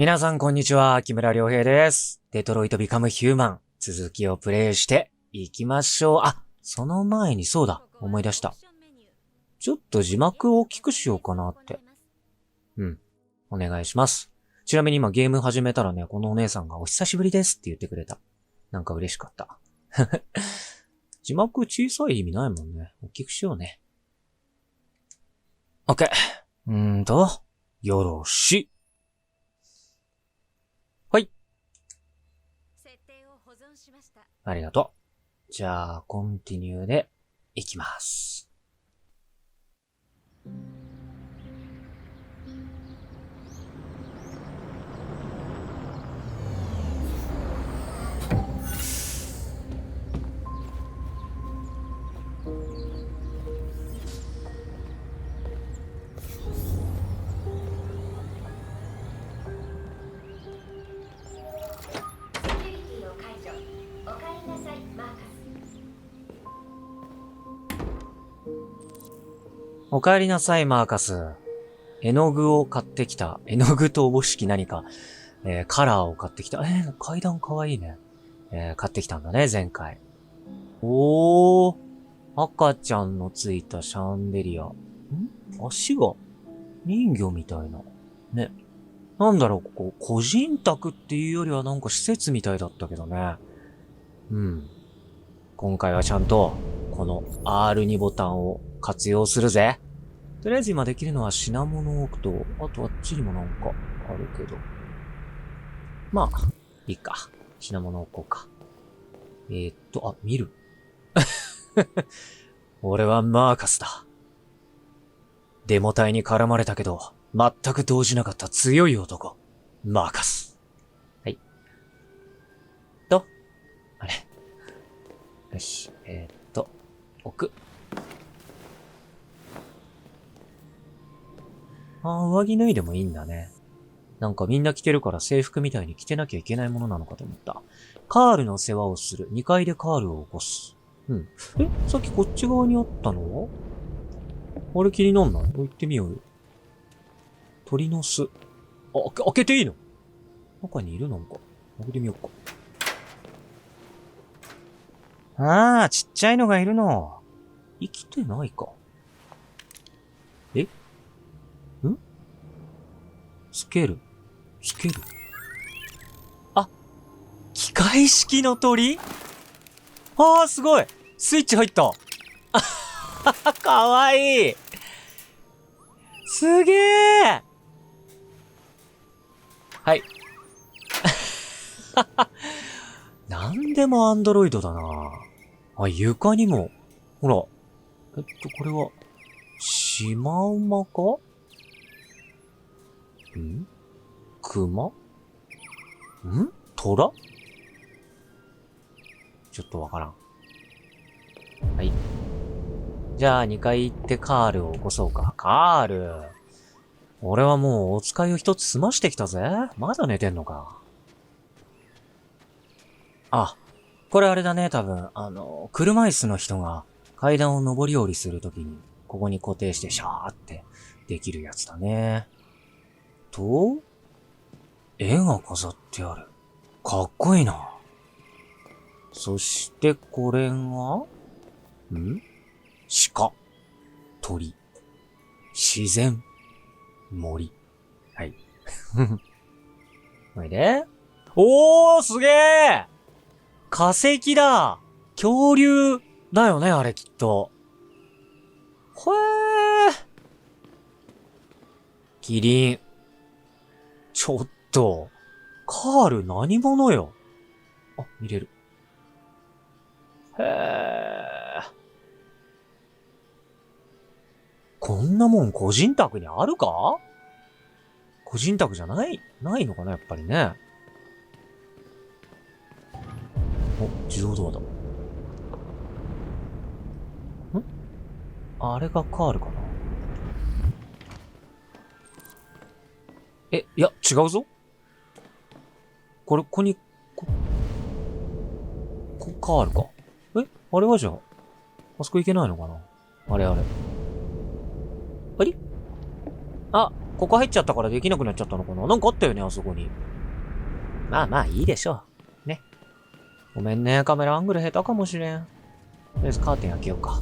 皆さんこんにちは、木村良平です。デトロイトビカムヒューマン、続きをプレイしていきましょう。あ、その前にそうだ、思い出した。ちょっと字幕を大きくしようかなって。お願いします。ちなみに今ゲーム始めたらね、このお姉さんがお久しぶりですって言ってくれた。なんか嬉しかった。字幕小さい意味ないもんね。大きくしようね。OK。よろし。はい。ありがとう。じゃあ、コンティニューでいきます。お帰りなさい、マーカス。絵の具を買ってきた。絵の具とおぼしき何か、カラーを買ってきた。階段かわいいね。買ってきたんだね、前回。おー、赤ちゃんのついたシャンデリア。足が人魚みたいな。ね。なんだろう、ここ、個人宅っていうよりはなんか施設みたいだったけどね。今回はちゃんと、この R2 ボタンを活用するぜ。とりあえず今できるのは品物を置くと、あとあっちにもなんかあるけど。まあ、いいか。品物置こうか。見る。俺はマーカスだ。デモ隊に絡まれたけど、全く動じなかった強い男。マーカス。はい。あれ。よし。置く。上着脱いでもいいんだね。なんかみんな着てるから制服みたいに着てなきゃいけないものなのかと思った。カールの世話をする。2階でカールを起こす。さっきこっち側にあったの？あれ気になんない？行ってみようよ。鳥の巣。開けていいの？中にいるなんか。開けてみようか。ちっちゃいのがいるの。生きてないか。つける。機械式の鳥？すごい！スイッチ入った。かわいい。すげー。はい。なんでもアンドロイドだな。床にも。ほら。これは、シマウマか？クマ？トラ？ちょっとわからん。はい。じゃあ2階行ってカールを起こそうか。カール。俺はもうお使いを一つ済ましてきたぜ。まだ寝てんのか。これあれだね、多分。車椅子の人が階段を上り下りするときに、ここに固定してシャーってできるやつだね。絵が飾ってある。かっこいいな。そしてこれが、鹿、鳥、自然、森。はい。おいで。すげえ！化石だ！恐竜だよね、あれきっと。キリン。ちょっと、カール何者よ。見れる。こんなもん個人宅にあるか？個人宅じゃないのかな、やっぱりね。自動ドアだ。あれがカールかな。いや、違うぞ。ここに、カールか。あれはじゃあ、あそこ行けないのかな？あれ。ここ入っちゃったからできなくなっちゃったのかな。なんかあったよね、あそこに。まあまあ、いいでしょう。ね。ごめんね、カメラアングル下手かもしれん。とりあえずカーテン開けようか。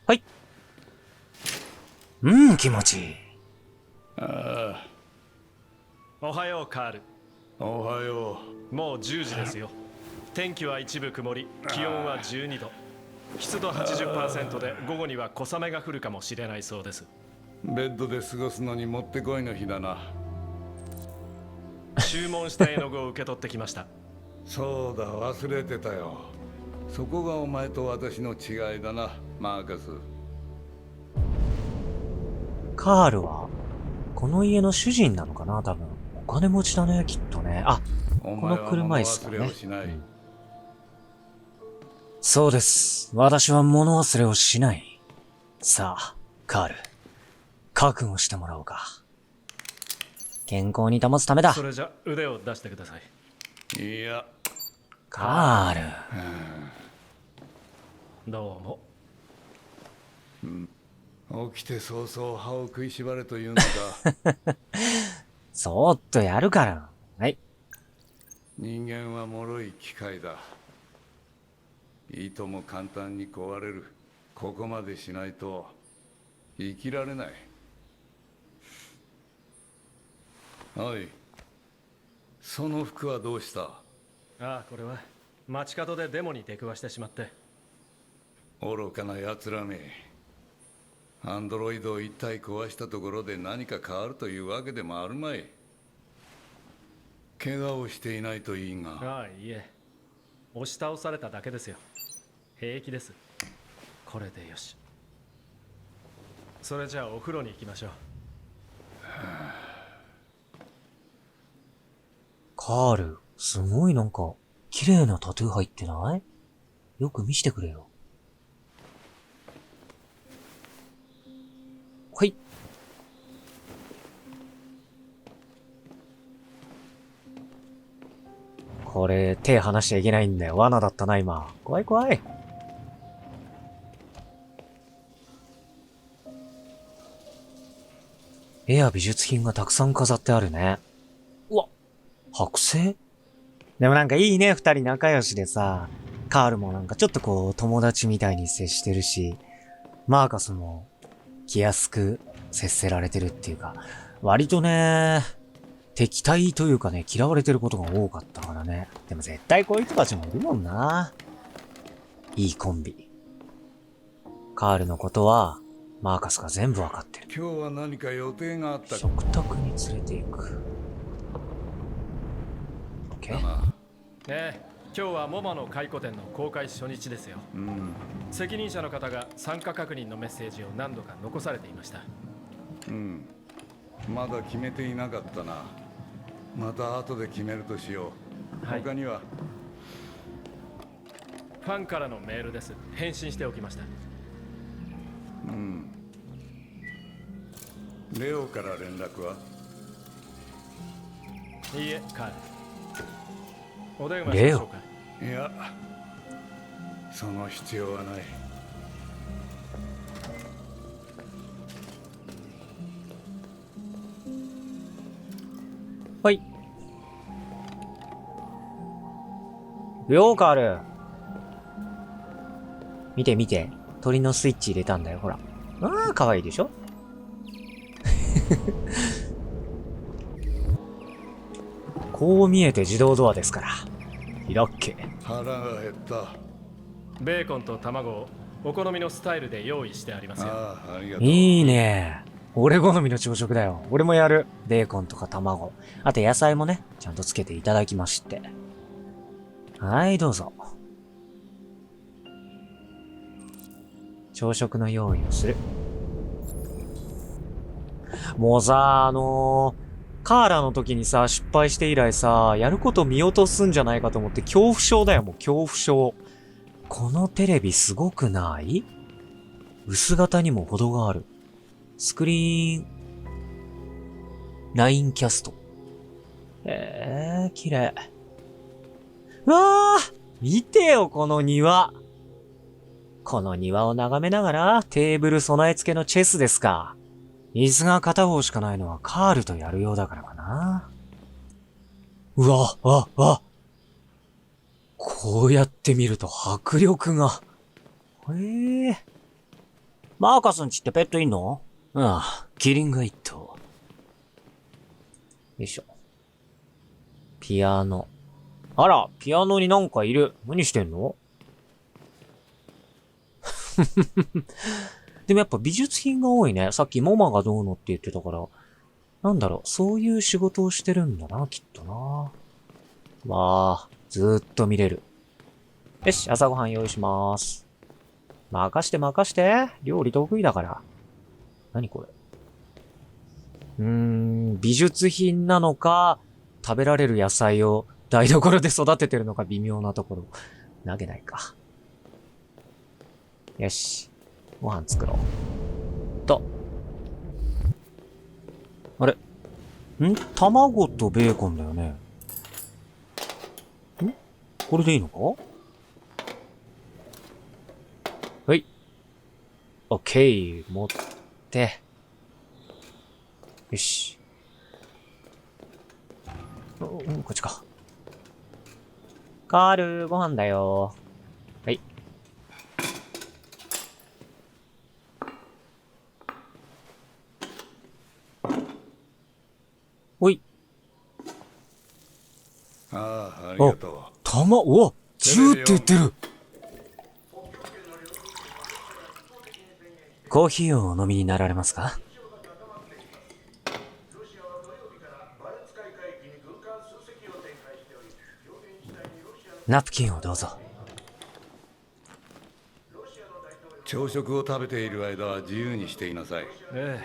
はい。気持ちいい。ああ。おはよう、カール。おはよもう10時ですよ。天気は一部曇り、気温は12度。湿度 80% で午後には小雨が降るかもしれないそうです。ベッドで過ごすのにもってこいの日だな。注文した絵の具を受け取ってきました。そうだ、忘れてたよ。そこがお前と私の違いだな、マーカス。カールは、この家の主人なのかな多分。お金持ちだね、きっとね。あ、この車椅子だね。そうです。私は物忘れをしない。さあ、カール。覚悟してもらおうか。健康に保つためだ。それじゃ腕を出してください。いや。カール。どうも。起きて早々歯を食いしばれというのか。そーっとやるから。はい。人間は脆い機械だ。いとも簡単に壊れる。ここまでしないと生きられない。おい、その服はどうした？ああ、これは街角でデモに出くわしてしまって。愚かな奴らめ。アンドロイドを一体壊したところで何か変わるというわけでもあるまい。怪我をしていないといいが。ああ、いいえ。押し倒されただけですよ。平気です。これでよし。それじゃあお風呂に行きましょう。カール、すごいなんか、綺麗なタトゥー入ってない？よく見せてくれよ。はい。これ、手離しちゃいけないんだよ。罠だったな、今。怖い怖い。絵や美術品がたくさん飾ってあるね。うわ、剥製？でもなんかいいね、二人仲良しでさ。カールもなんかちょっとこう、友達みたいに接してるし、マーカスも気安く接せられてるっていうか、割とね、敵対というかね、嫌われてることが多かったからね。でも絶対こういう人たちもいるもんな。いいコンビ。カールのことは、マーカスが全部わかってる。今日は何か予定があったか？食卓に連れて行く。ねえ、今日はモマの回顧展の公開初日ですよ。責任者の方が参加確認のメッセージを何度か残されていました。まだ決めていなかったな。また後で決めるとしよう。他には？ファンからのメールです。返信しておきました。レオから連絡は？いいえ、カール。お電話しましょうか？いや、その必要はない。はい。よーカール。見て見て。鳥のスイッチ入れたんだよ、ほら。ああ、かわいいでしょこう見えて自動ドアですから。開け。腹が減った。ベーコンと卵をお好みのスタイルで用意してありますよ。ありがとう。いいね。俺好みの朝食だよ。俺もやる。ベーコンとか卵。あと野菜もね、ちゃんとつけていただきまして。はい、どうぞ。朝食の用意をする。もうさ、カーラの時にさ、失敗して以来さ、やること見落とすんじゃないかと思って恐怖症だよ、もう恐怖症。このテレビすごくない？薄型にも程がある。スクリーン、ラインキャスト。綺麗。うわー！見てよ、この庭。この庭を眺めながら、テーブル備え付けのチェスですか。椅子が片方しかないのはカールとやるようだからかな。うわ、こうやって見ると迫力が。へえ。マーカスんちってペットいんの？ああ、キリンが一頭。よいしょ。ピアノ。あら、ピアノになんかいる。何してんの？でもやっぱ美術品が多いね。さっきモマがどうのって言ってたから。なんだろう、そういう仕事をしてるんだな、きっとな。わあ、ずーっと見れる。よし、朝ごはん用意しまーす。任して。料理得意だから。何これ。美術品なのか、食べられる野菜を台所で育ててるのか微妙なところ。投げないか。よし。ご飯作ろう。と。あれ？卵とベーコンだよね。これでいいのか？はい。オッケー。持って。よし。こっちか。カール、ご飯だよ。はい。ほい。ああ、ありがとう。うわ、10って言ってる。コーヒーをお飲みになられますか？ナプキンをどうぞ。朝食を食べている間は自由にしていなさい。え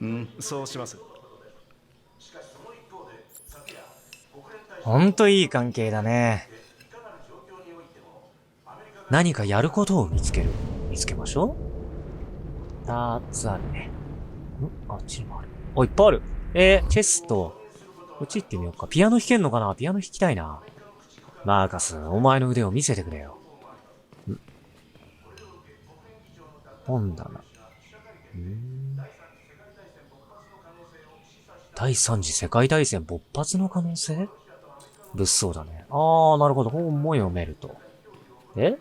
え。そうします。ほんといい関係だね。何かやることを見つけましょう。2つあるね。あっちにもある。いっぱいある。チェスト。こっち行ってみようか。ピアノ弾けんのかな？ピアノ弾きたいな。マーカス、お前の腕を見せてくれよ。本棚。第三次世界大戦勃発の可能性？物騒だね。なるほど。本も読めると。これ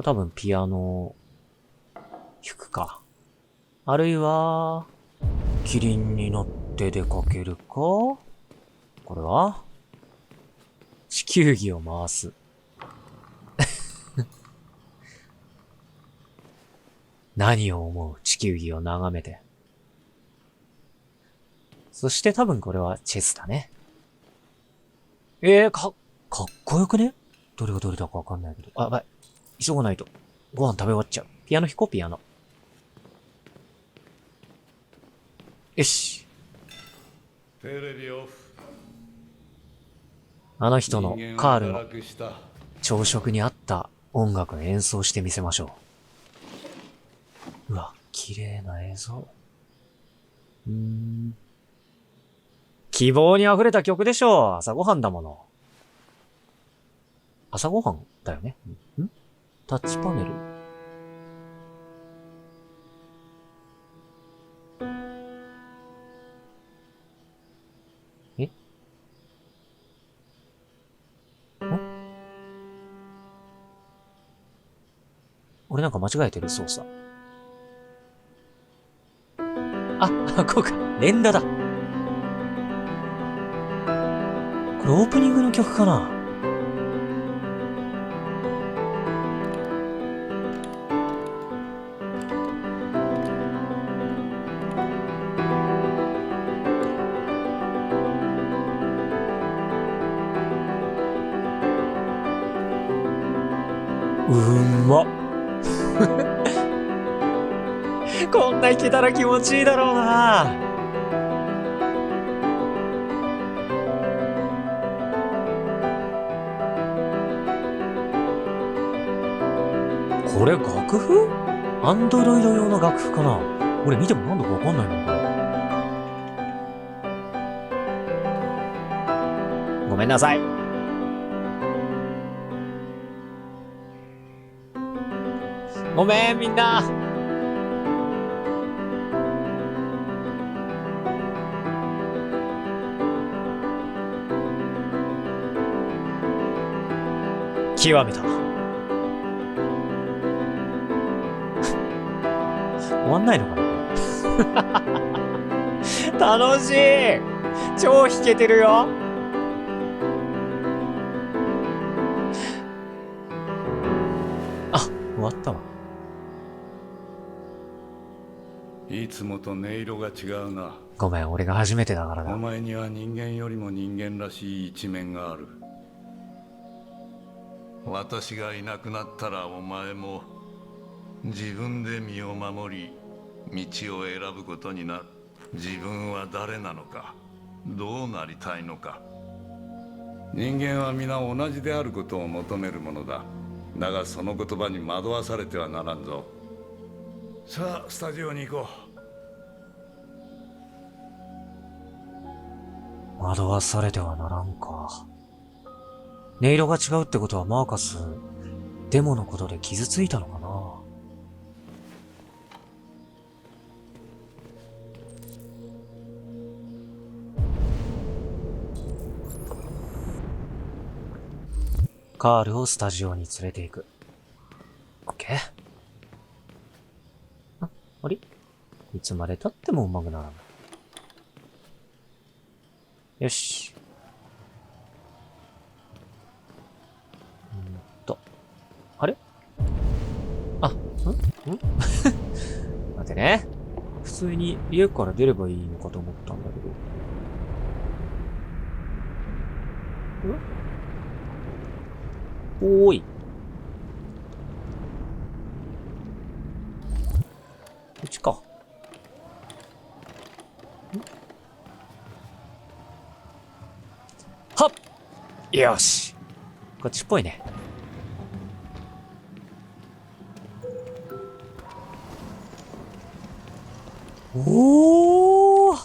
多分ピアノ、弾くか。あるいは、キリンに乗って出かけるか？これは地球儀を回す。何を思う？地球儀を眺めて。そして多分これはチェスだね。かっこよくね？どれがどれだかわかんないけど。やばい。急がないと。ご飯食べ終わっちゃう。ピアノ弾こう、ピアノ。よし。テレビオフ。あの人のカールの朝食に合った音楽を演奏してみせましょう。うわ、綺麗な映像。希望に溢れた曲でしょう。朝ごはんだもの。朝ごはんだよね。タッチパネル。俺なんか間違えてる操作。こうか。連打だ。これオープニングの曲かな？うんまっ。こんな弾けたら気持ちいいだろうな。これ楽譜？アンドロイド用の楽譜かな？俺見ても何だかわかんないのこれ。ごめんなさい。ごめんみんな。極めた。終わんないのかな楽しい。超弾けてるよ。あ、終わったわ。いつもと音色が違うな。ごめん、俺が初めてだからおだ。前には人間よりも人間らしい一面がある。私がいなくなったらお前も自分で身を守り道を選ぶことになる。自分は誰なのか、どうなりたいのか。人間は皆同じであることを求めるものだ。だがその言葉に惑わされてはならんぞ。さあスタジオに行こう。惑わされてはならんか。音色が違うってことはマーカス、デモのことで傷ついたのかな。カールをスタジオに連れて行く。オッケー。あれいつまで経ってもうまくならない。よし。あれ待ってね。普通に家から出ればいいのかと思ったんだけど。おーい。こっちか。はっよし。こっちっぽいね。おー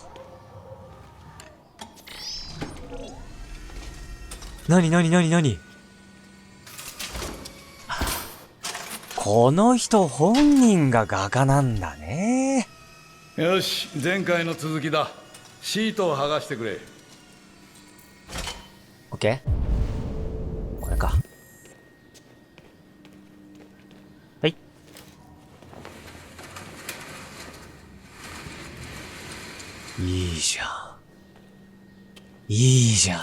なにこの人本人が画家なんだね。よし、前回の続きだ。シートを剥がしてくれ。オッケーこれか。はい。いいじゃん。いいじゃん。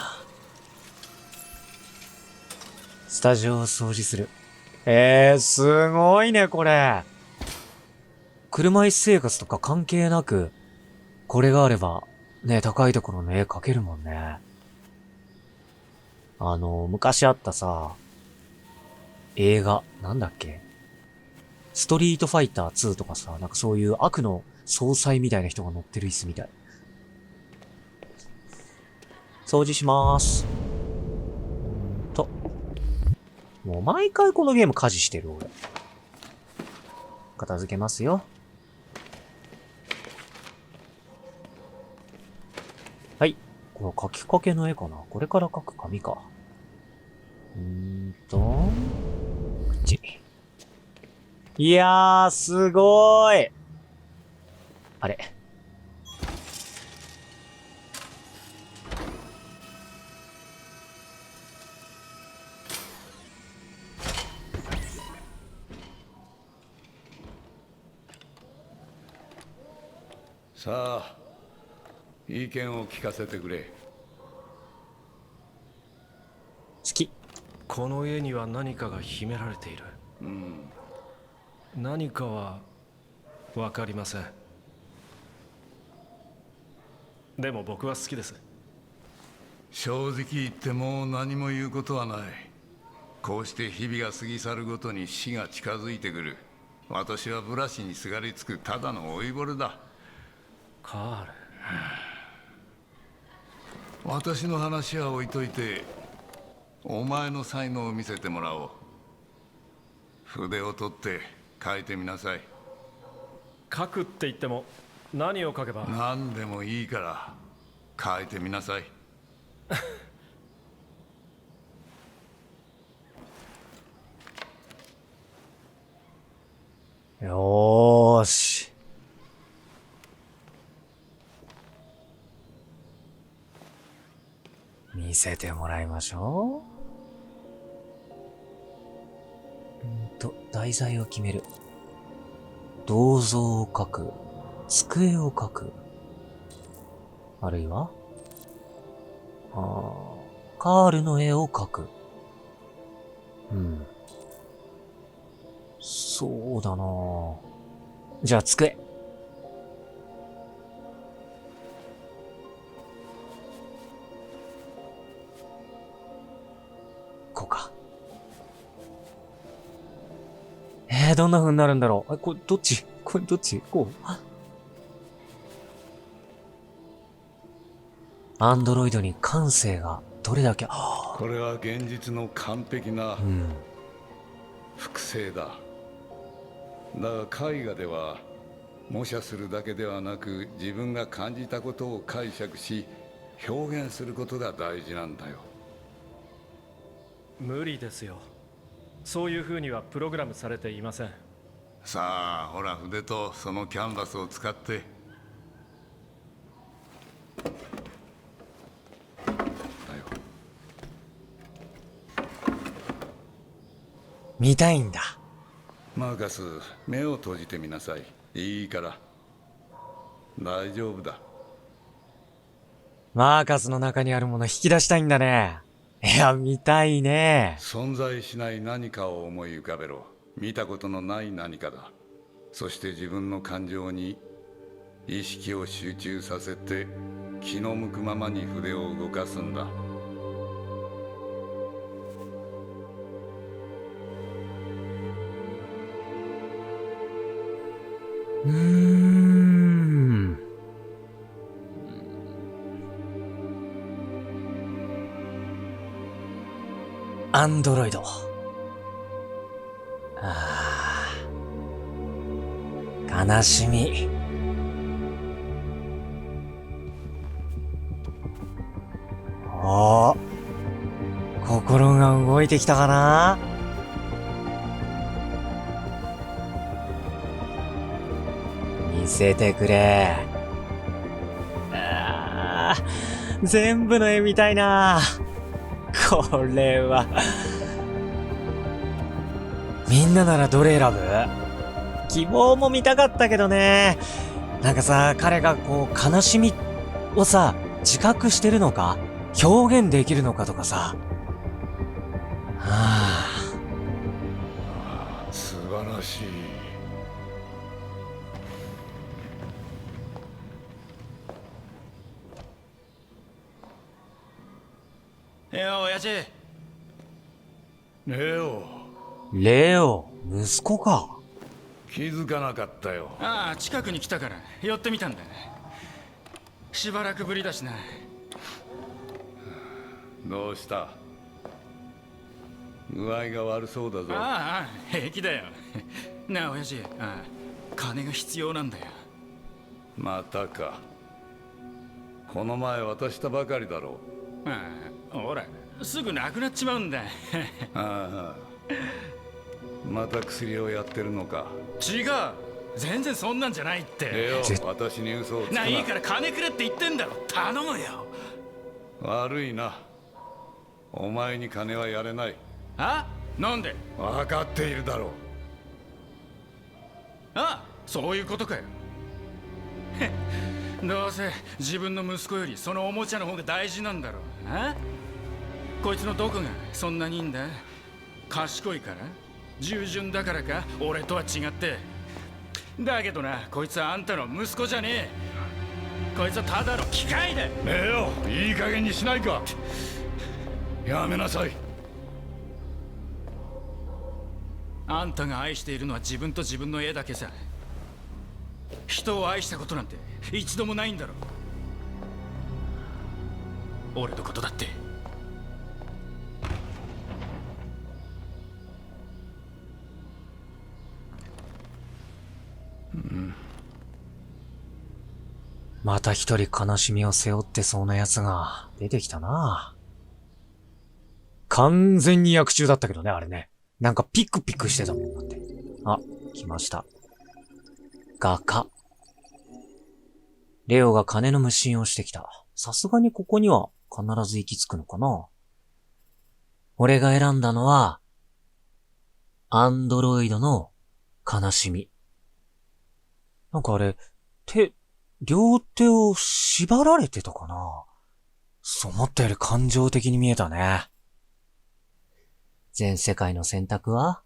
スタジオを掃除する。すごいね、これ。車椅子生活とか関係なく、これがあれば、ね、高いところの絵描けるもんね。昔あったさ、映画、なんだっけストリートファイター2とかさ、なんかそういう悪の総裁みたいな人が乗ってる椅子みたい。掃除しまーす。もう毎回このゲーム家事してる俺。片付けますよ。はい。これ書きかけの絵かな。これから書く紙か。こっち。いやー、すごーい。あれ。さあ、意見を聞かせてくれ。好き。この絵には何かが秘められている。何かは分かりません。でも僕は好きです。正直言ってもう何も言うことはない。こうして日々が過ぎ去るごとに死が近づいてくる。私はブラシにすがりつくただの老いぼれだ。カール。私の話は置いといて、お前の才能を見せてもらおう。筆を取って書いてみなさい。書くって言っても何を書けば。何でもいいから書いてみなさい。よーし。見せてもらいましょう。題材を決める。銅像を描く。机を描く。あるいはカールの絵を描く。そうだなぁ。じゃあ、机。こうか。どんな風になるんだろう。これ、どっちこうアンドロイドに感性がどれだけ、これは現実の完璧な複製だ。だが絵画では模写するだけではなく、自分が感じたことを解釈し表現することが大事なんだよ。無理ですよ。そういう風にはプログラムされていません。さあ、ほら筆とそのキャンバスを使って。だよ。見たいんだ。マーカス、目を閉じてみなさい。いいから。大丈夫だ。マーカスの中にあるもの引き出したいんだね。いや、見たいね。存在しない何かを思い浮かべろ。見たことのない何かだ。そして自分の感情に意識を集中させて、気の向くままに筆を動かすんだ。アンドロイド。悲しみ。心が動いてきたかな？見せてくれ。全部の絵見たいな。これは。みんなならどれ選ぶ？希望も見たかったけどね。なんかさ、彼がこう、悲しみをさ、自覚してるのか表現できるのかとかさ。素晴らしい。いや、親父。レオ、息子か。気づかなかったよ。ああ、近くに来たから寄ってみたんだ。しばらくぶりだしな。どうした？具合が悪そうだぞ。ああ、平気だよ。なあ、親父。金が必要なんだよ。またか。この前渡したばかりだろう。ほら、すぐなくなっちまうんだ。また薬をやってるのか？違う、全然そんなんじゃないって。レオ、私に嘘をつくな。いいから金くれって言ってんだろ。頼むよ。悪いな。お前に金はやれない。なんで？分かっているだろう。そういうことかよ。どうせ自分の息子よりそのおもちゃの方が大事なんだろう。こいつのどこがそんなにいいんだ？賢いから？従順だからか？俺とは違って。だけどな、こいつはあんたの息子じゃねえ。こいつはただの機械だ。レオ、いい加減にしないか。やめなさい。あんたが愛しているのは自分と自分の絵だけさ。人を愛したことなんて一度もないんだろ。俺のことだって。また一人悲しみを背負ってそうな奴が出てきたな。完全に役中だったけどね、あれね。なんかピクピクしてたもんだって。来ました。画家。レオが金の無心をしてきた。さすがにここには必ず行き着くのかな。俺が選んだのは、アンドロイドの悲しみ。なんかあれ、両手を縛られてたかな？そう思ったより感情的に見えたね。全世界の選択は？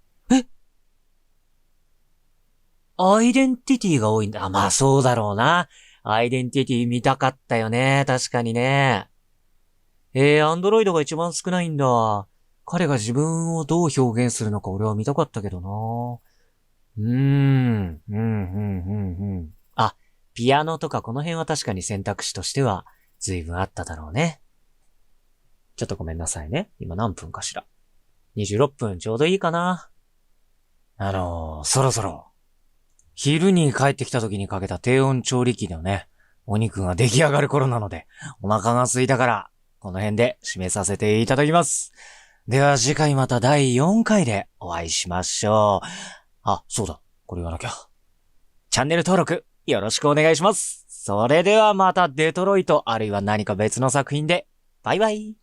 アイデンティティが多いんだ。まあそうだろうな。アイデンティティ見たかったよね。確かにね。アンドロイドが一番少ないんだ。彼が自分をどう表現するのか俺は見たかったけどな。あ、ピアノとかこの辺は確かに選択肢としては随分あっただろうね。ちょっとごめんなさいね。今何分かしら。26分ちょうどいいかな。そろそろ。昼に帰ってきた時にかけた低温調理器のね、お肉が出来上がる頃なので、お腹が空いたから、この辺で締めさせていただきます。では次回また第4回でお会いしましょう。あ、そうだ。これ言わなきゃ。チャンネル登録よろしくお願いします。それではまたデトロイトあるいは何か別の作品で、バイバイ。